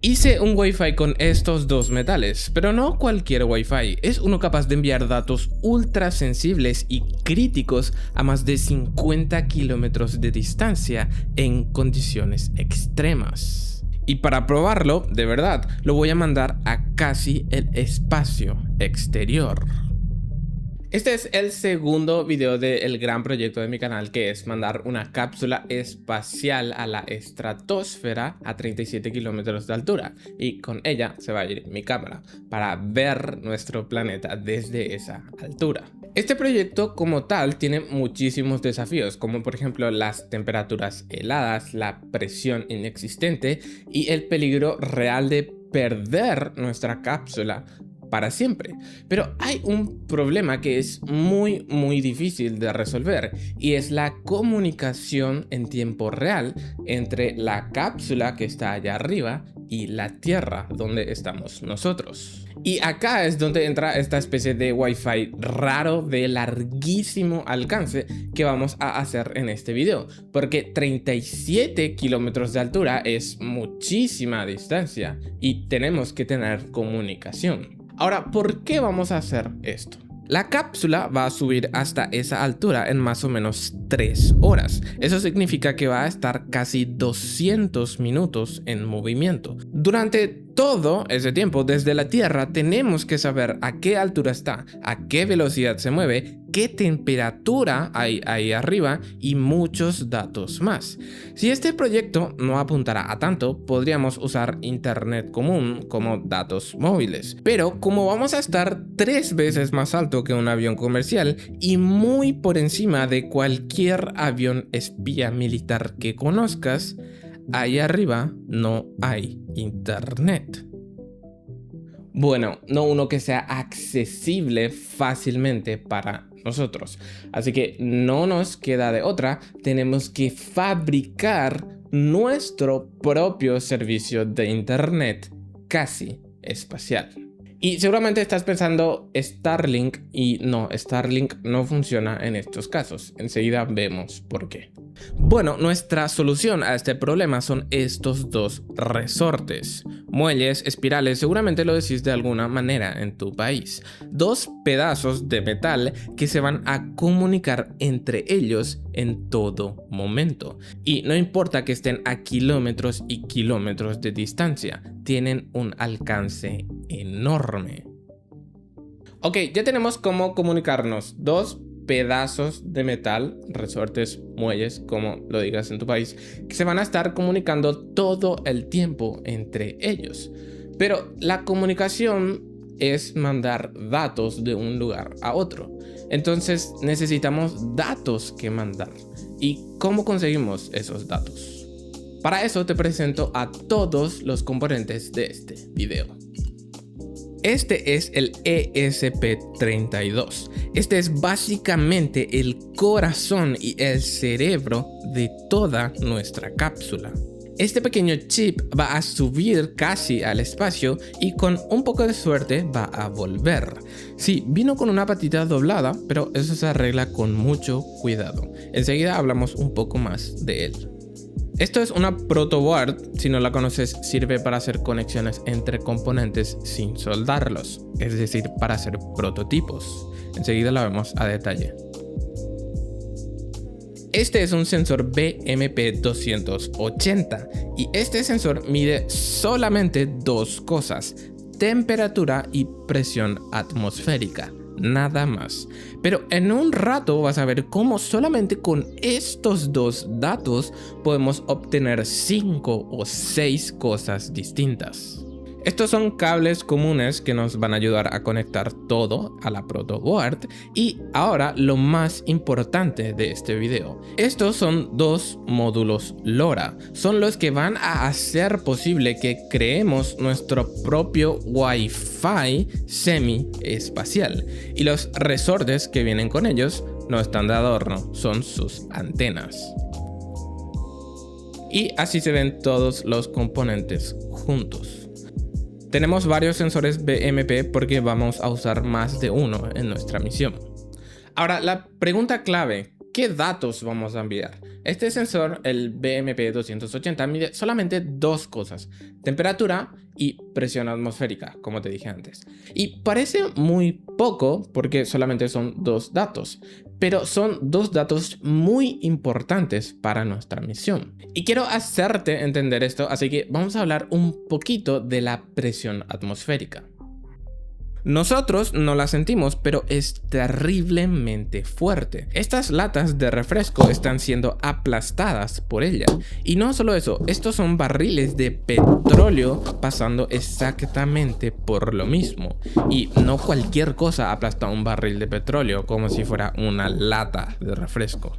Hice un Wi-Fi con estos dos metales, pero no cualquier Wi-Fi, es uno capaz de enviar datos ultra sensibles y críticos a más de 50 kilómetros de distancia en condiciones extremas. Y para probarlo, de verdad, lo voy a mandar a casi el espacio exterior. Este es el segundo video del gran proyecto de mi canal, que es mandar una cápsula espacial a la estratosfera a 37 kilómetros de altura, y con ella se va a ir mi cámara para ver nuestro planeta desde esa altura. Este proyecto como tal tiene muchísimos desafíos, como por ejemplo las temperaturas heladas, la presión inexistente y el peligro real de perder nuestra cápsula para siempre. Pero hay un problema que es muy difícil de resolver, y es la comunicación en tiempo real entre la cápsula que está allá arriba y la Tierra donde estamos nosotros. Y acá es donde entra esta especie de Wi-Fi raro de larguísimo alcance que vamos a hacer en este video, porque 37 kilómetros de altura es muchísima distancia y tenemos que tener comunicación. Ahora, ¿por qué vamos a hacer esto? La cápsula va a subir hasta esa altura en más o menos 3 horas. Eso significa que va a estar casi 200 minutos en movimiento. Durante todo ese tiempo, desde la Tierra, tenemos que saber a qué altura está, a qué velocidad se mueve, qué temperatura hay ahí arriba y muchos datos más. Si este proyecto no apuntara a tanto, podríamos usar internet común como datos móviles. Pero como vamos a estar 3 veces más alto que un avión comercial y muy por encima de cualquier avión espía militar que conozcas, ahí arriba no hay internet. Bueno, no uno que sea accesible fácilmente para nosotros. Así que no nos queda de otra, tenemos que fabricar nuestro propio servicio de internet casi espacial. Y seguramente estás pensando Starlink, y no, Starlink no funciona en estos casos. Enseguida vemos por qué. Bueno, nuestra solución a este problema son estos dos resortes. Muelles, espirales, seguramente lo decís de alguna manera en tu país. Dos pedazos de metal que se van a comunicar entre ellos en todo momento. Y no importa que estén a kilómetros y kilómetros de distancia, tienen un alcance enorme. Ok, ya tenemos cómo comunicarnos. Dos pedazos de metal, resortes, muelles, como lo digas en tu país, que se van a estar comunicando todo el tiempo entre ellos. Pero la comunicación es mandar datos de un lugar a otro. Entonces necesitamos datos que mandar. ¿Y cómo conseguimos esos datos? Para eso te presento a todos los componentes de este video. Este es el ESP32. Este es básicamente el corazón y el cerebro de toda nuestra cápsula. Este pequeño chip va a subir casi al espacio y con un poco de suerte va a volver. Sí, vino con una patita doblada, pero eso se arregla con mucho cuidado. Enseguida hablamos un poco más de él. Esto es una protoboard. Si no la conoces, sirve para hacer conexiones entre componentes sin soldarlos, es decir, para hacer prototipos. Enseguida la vemos a detalle. Este es un sensor BMP280 y este sensor mide solamente dos cosas: temperatura y presión atmosférica. Nada más. Pero en un rato vas a ver cómo solamente con estos dos datos podemos obtener 5 o 6 cosas distintas. Estos son cables comunes que nos van a ayudar a conectar todo a la protoboard. Y ahora lo más importante de este video. Estos son dos módulos LoRa. Son los que van a hacer posible que creemos nuestro propio Wi-Fi semi-espacial. Y los resortes que vienen con ellos no están de adorno, son sus antenas. Y así se ven todos los componentes juntos. Tenemos varios sensores BMP porque vamos a usar más de uno en nuestra misión. Ahora, la pregunta clave: ¿qué datos vamos a enviar? Este sensor, el BMP280, mide solamente dos cosas: temperatura y presión atmosférica, como te dije antes. Y parece muy poco porque solamente son dos datos, pero son dos datos muy importantes para nuestra misión. Y quiero hacerte entender esto, así que vamos a hablar un poquito de la presión atmosférica. Nosotros no la sentimos, pero es terriblemente fuerte. Estas latas de refresco están siendo aplastadas por ella. Y no solo eso, estos son barriles de petróleo pasando exactamente por lo mismo. Y no cualquier cosa aplasta un barril de petróleo como si fuera una lata de refresco.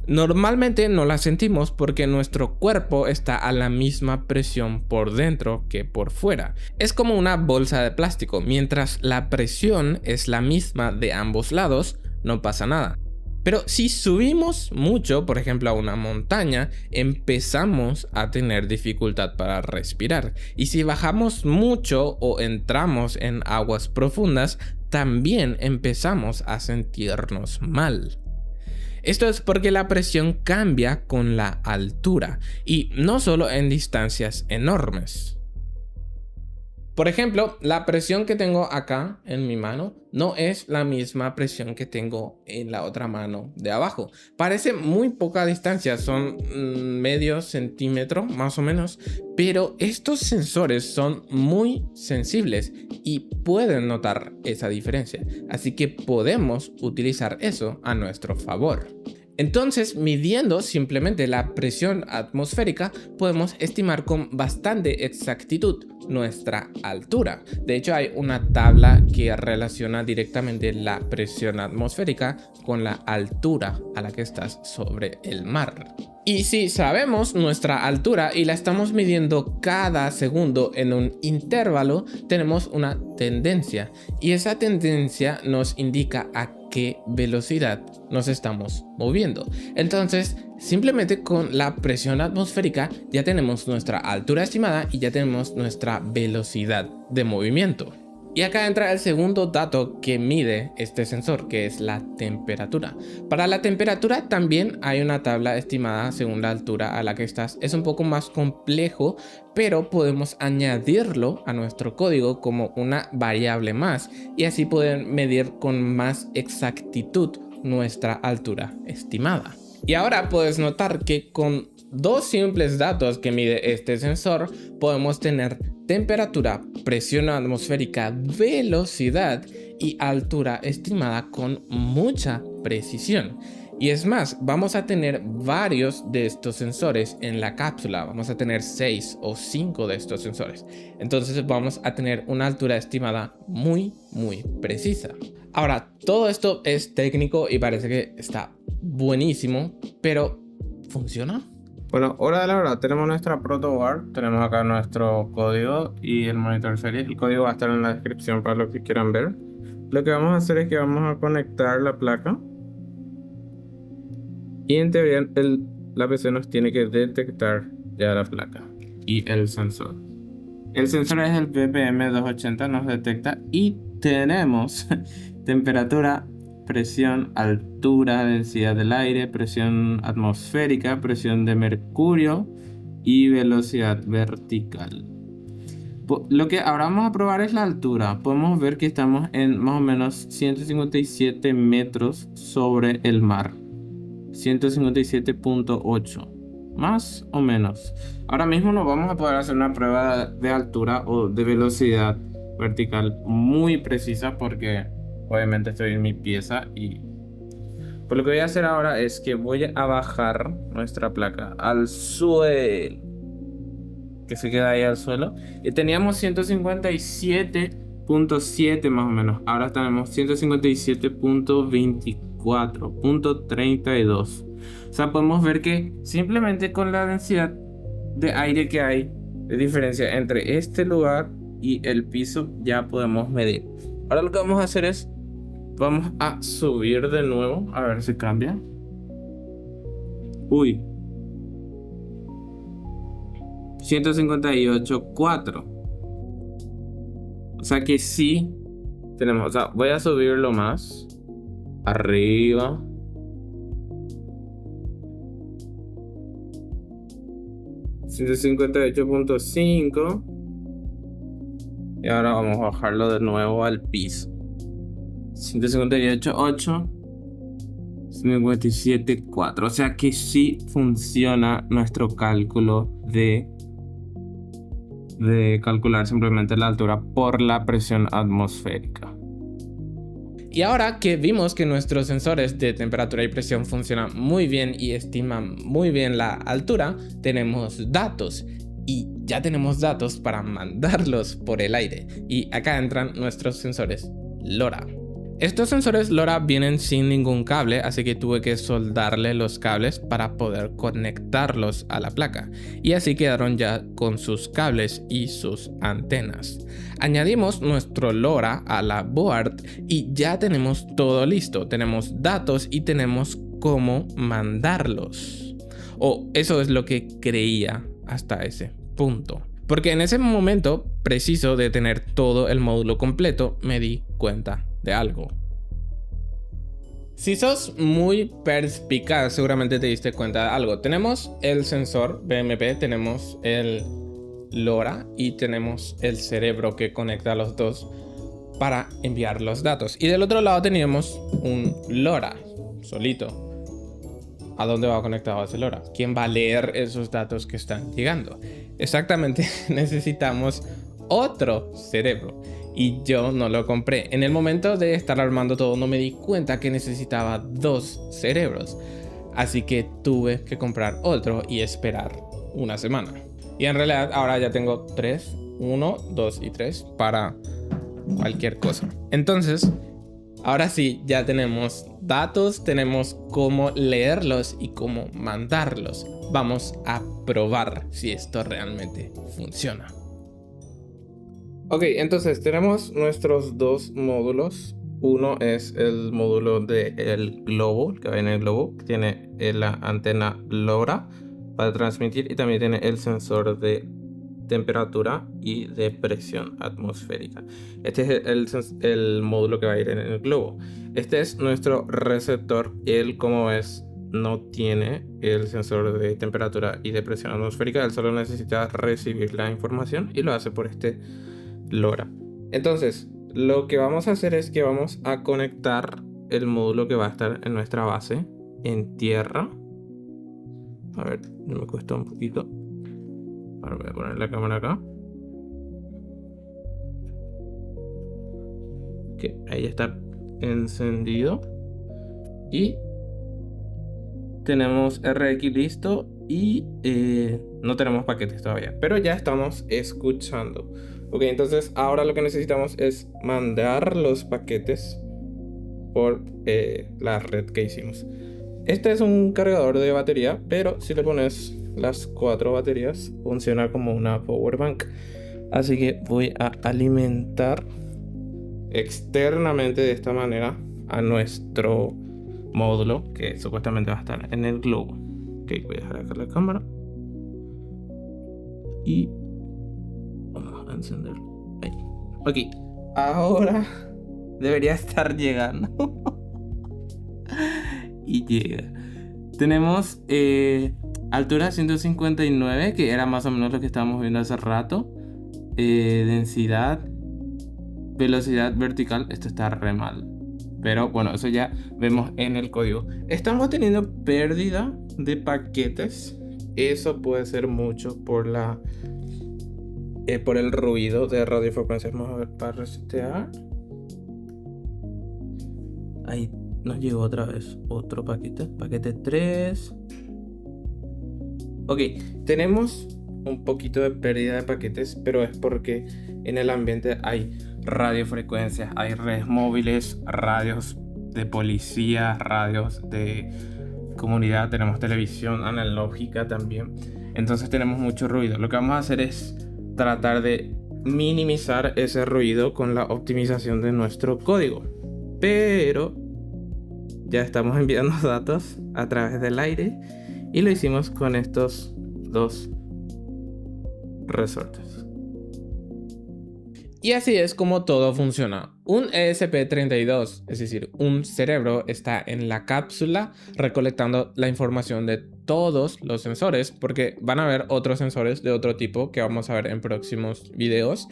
Normalmente no la sentimos porque nuestro cuerpo está a la misma presión por dentro que por fuera. Es como una bolsa de plástico. Mientras la presión es la misma de ambos lados, no pasa nada. Pero si subimos mucho, por ejemplo a una montaña, empezamos a tener dificultad para respirar. Y si bajamos mucho o entramos en aguas profundas, también empezamos a sentirnos mal. Esto es porque la presión cambia con la altura y no solo en distancias enormes. Por ejemplo, la presión que tengo acá en mi mano no es la misma presión que tengo en la otra mano de abajo. Parece muy poca distancia, son medio centímetro más o menos, pero estos sensores son muy sensibles y pueden notar esa diferencia. Así que podemos utilizar eso a nuestro favor. Entonces, midiendo simplemente la presión atmosférica, podemos estimar con bastante exactitud nuestra altura. De hecho, hay una tabla que relaciona directamente la presión atmosférica con la altura a la que estás sobre el mar. Y si sabemos nuestra altura y la estamos midiendo cada segundo en un intervalo, tenemos una tendencia. Y esa tendencia nos indica a qué velocidad nos estamos moviendo. Entonces, simplemente con la presión atmosférica ya tenemos nuestra altura estimada y ya tenemos nuestra velocidad de movimiento. Y acá entra el segundo dato que mide este sensor, que es la temperatura. Para la temperatura también hay una tabla estimada según la altura a la que estás. Es un poco más complejo, pero podemos añadirlo a nuestro código como una variable más y así poder medir con más exactitud nuestra altura estimada. Y ahora puedes notar que con dos simples datos que mide este sensor podemos tener temperatura, presión atmosférica, velocidad y altura estimada con mucha precisión. Y es más, vamos a tener varios de estos sensores en la cápsula. Vamos a tener 6 o 5 de estos sensores. Entonces vamos a tener una altura estimada muy precisa. Ahora, todo esto es técnico y parece que está buenísimo, pero ¿funciona? Bueno, hora de la verdad, tenemos nuestra protoboard, tenemos acá nuestro código y el monitor serie. El código va a estar en la descripción para los que quieran ver. Lo que vamos a hacer es que vamos a conectar la placa y en teoría la PC nos tiene que detectar ya la placa y el sensor. El sensor es el BPM280, nos detecta y tenemos temperatura, presión, altura, densidad del aire, presión atmosférica, presión de mercurio y velocidad vertical. Lo que ahora vamos a probar es la altura. Podemos ver que estamos en más o menos 157 metros sobre el mar. 157.8. Más o menos. Ahora mismo no vamos a poder hacer una prueba de altura o de velocidad vertical muy precisa porque obviamente estoy en mi pieza y pues lo que voy a hacer ahora es que voy a bajar nuestra placa al suelo, que se queda ahí al suelo, y teníamos 157.7 más o menos, ahora tenemos 157.24.32. O sea, podemos ver que simplemente con la densidad de aire que hay de diferencia entre este lugar y el piso ya podemos medir. Ahora lo que vamos a hacer es vamos a subir de nuevo a ver si cambia. Uy, 158.4. O sea que sí tenemos, o sea, voy a subirlo más arriba 158.5. Y ahora vamos a bajarlo de nuevo al piso. 158.8. 57.4. O sea que sí funciona nuestro cálculo de calcular simplemente la altura por la presión atmosférica. Y ahora que vimos que nuestros sensores de temperatura y presión funcionan muy bien y estiman muy bien la altura, tenemos datos. Y ya tenemos datos para mandarlos por el aire. Y acá entran nuestros sensores LoRa. Estos sensores LoRa vienen sin ningún cable, así que tuve que soldarle los cables para poder conectarlos a la placa. Y así quedaron ya con sus cables y sus antenas. Añadimos nuestro LoRa a la board y ya tenemos todo listo. Tenemos datos y tenemos cómo mandarlos. O eso es lo que creía hasta ese punto. Porque en ese momento preciso de tener todo el módulo completo, me di cuenta de algo. Si sos muy perspicaz, seguramente te diste cuenta de algo. Tenemos el sensor BMP, tenemos el LoRa y tenemos el cerebro que conecta a los dos para enviar los datos. Y del otro lado teníamos un LoRa solito. ¿A dónde va conectado ese LoRa? ¿Quién va a leer esos datos que están llegando? Exactamente, necesitamos otro cerebro. Y yo no lo compré. En el momento de estar armando todo, no me di cuenta que necesitaba 2 cerebros. Así que tuve que comprar otro y esperar una semana. Y en realidad ahora ya tengo 3, 1, 2 y 3 para cualquier cosa. Entonces, ahora sí, ya tenemos datos, tenemos cómo leerlos y cómo mandarlos. Vamos a probar si esto realmente funciona. Ok, entonces tenemos nuestros dos módulos. Uno es el módulo del globo, que va en el globo, que tiene la antena LoRa para transmitir y también tiene el sensor de temperatura y de presión atmosférica. Este es el módulo que va a ir en el globo. Este es nuestro receptor. Él, como ves, no tiene el sensor de temperatura y de presión atmosférica. Él solo necesita recibir la información y lo hace por este LoRa. Entonces, lo que vamos a hacer es que vamos a conectar el módulo que va a estar en nuestra base en tierra. A ver, me cuesta un poquito. Ahora voy a poner la cámara acá. Ok, ahí está encendido. Y tenemos RX listo y no tenemos paquetes todavía, pero ya estamos escuchando. Ok, entonces ahora lo que necesitamos es mandar los paquetes por la red que hicimos. Este es un cargador de batería, pero si le pones las 4 baterías funciona como una power bank. Así que voy a alimentar externamente de esta manera a nuestro módulo que supuestamente va a estar en el globo. Ok, voy a dejar acá la cámara y vamos a encenderlo. Ahí. Ok, ahora debería estar llegando. Y llega. Tenemos altura 159, que era más o menos lo que estábamos viendo hace rato. Densidad, velocidad vertical, esto está re mal. Pero bueno, eso ya vemos en el código. Estamos teniendo pérdida de paquetes. Eso puede ser mucho por el ruido de radiofrecuencias. Vamos a ver para resetear. Ahí nos llegó otra vez otro paquete. Paquete 3. Ok, tenemos un poquito de pérdida de paquetes, pero es porque en el ambiente hay radiofrecuencias, hay redes móviles, radios de policía, radios de comunidad, tenemos televisión analógica también. Entonces tenemos mucho ruido. Lo que vamos a hacer es tratar de minimizar ese ruido con la optimización de nuestro código. Pero ya estamos enviando datos a través del aire y lo hicimos con estos dos resortes. Y así es como todo funciona. Un ESP32, es decir, un cerebro, está en la cápsula recolectando la información de todos los sensores, porque van a haber otros sensores de otro tipo que vamos a ver en próximos videos,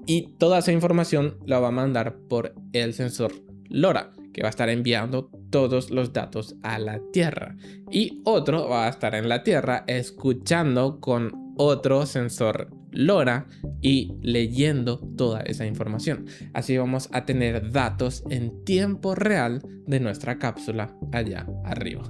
y toda esa información la va a mandar por el sensor LoRa, que va a estar enviando todos los datos a la Tierra, y otro va a estar en la Tierra escuchando con otro sensor LoRa y leyendo toda esa información. Así vamos a tener datos en tiempo real de nuestra cápsula allá arriba.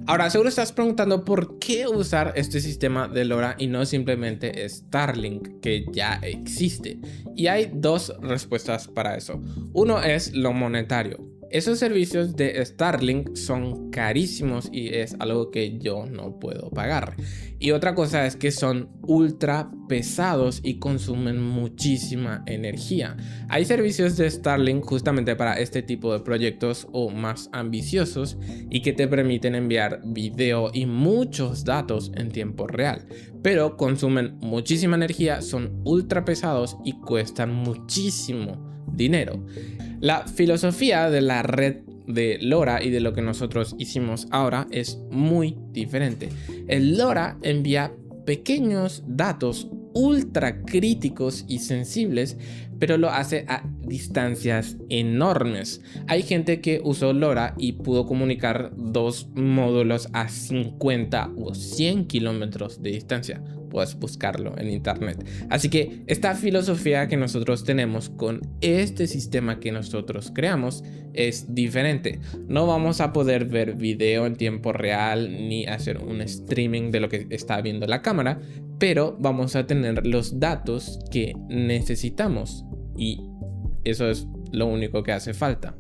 Ahora, seguro estás preguntando por qué usar este sistema de LoRa y no simplemente Starlink, que ya existe. Y hay dos respuestas para eso. Uno es lo monetario. Esos servicios de Starlink son carísimos y es algo que yo no puedo pagar. Y otra cosa es que son ultra pesados y consumen muchísima energía. Hay servicios de Starlink justamente para este tipo de proyectos o más ambiciosos y que te permiten enviar video y muchos datos en tiempo real, pero consumen muchísima energía, son ultra pesados y cuestan muchísimo dinero. La filosofía de la red de LoRa y de lo que nosotros hicimos ahora es muy diferente. El LoRa envía pequeños datos ultra críticos y sensibles, pero lo hace a distancias enormes. Hay gente que usó LoRa y pudo comunicar dos módulos a 50 o 100 kilómetros de distancia. Puedes buscarlo en internet. Así que esta filosofía que nosotros tenemos con este sistema que nosotros creamos es diferente. No vamos a poder ver video en tiempo real ni hacer un streaming de lo que está viendo la cámara, pero vamos a tener los datos que necesitamos y eso es lo único que hace falta.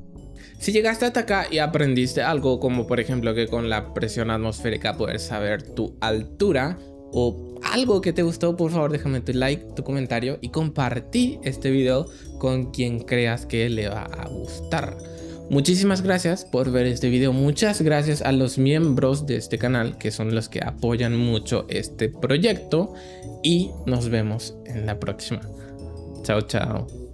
Si llegaste hasta acá y aprendiste algo, como por ejemplo que con la presión atmosférica poder saber tu altura, o algo que te gustó, por favor déjame tu like, tu comentario y compartí este video con quien creas que le va a gustar. Muchísimas gracias por ver este video, muchas gracias a los miembros de este canal que son los que apoyan mucho este proyecto y nos vemos en la próxima. Chao, chao.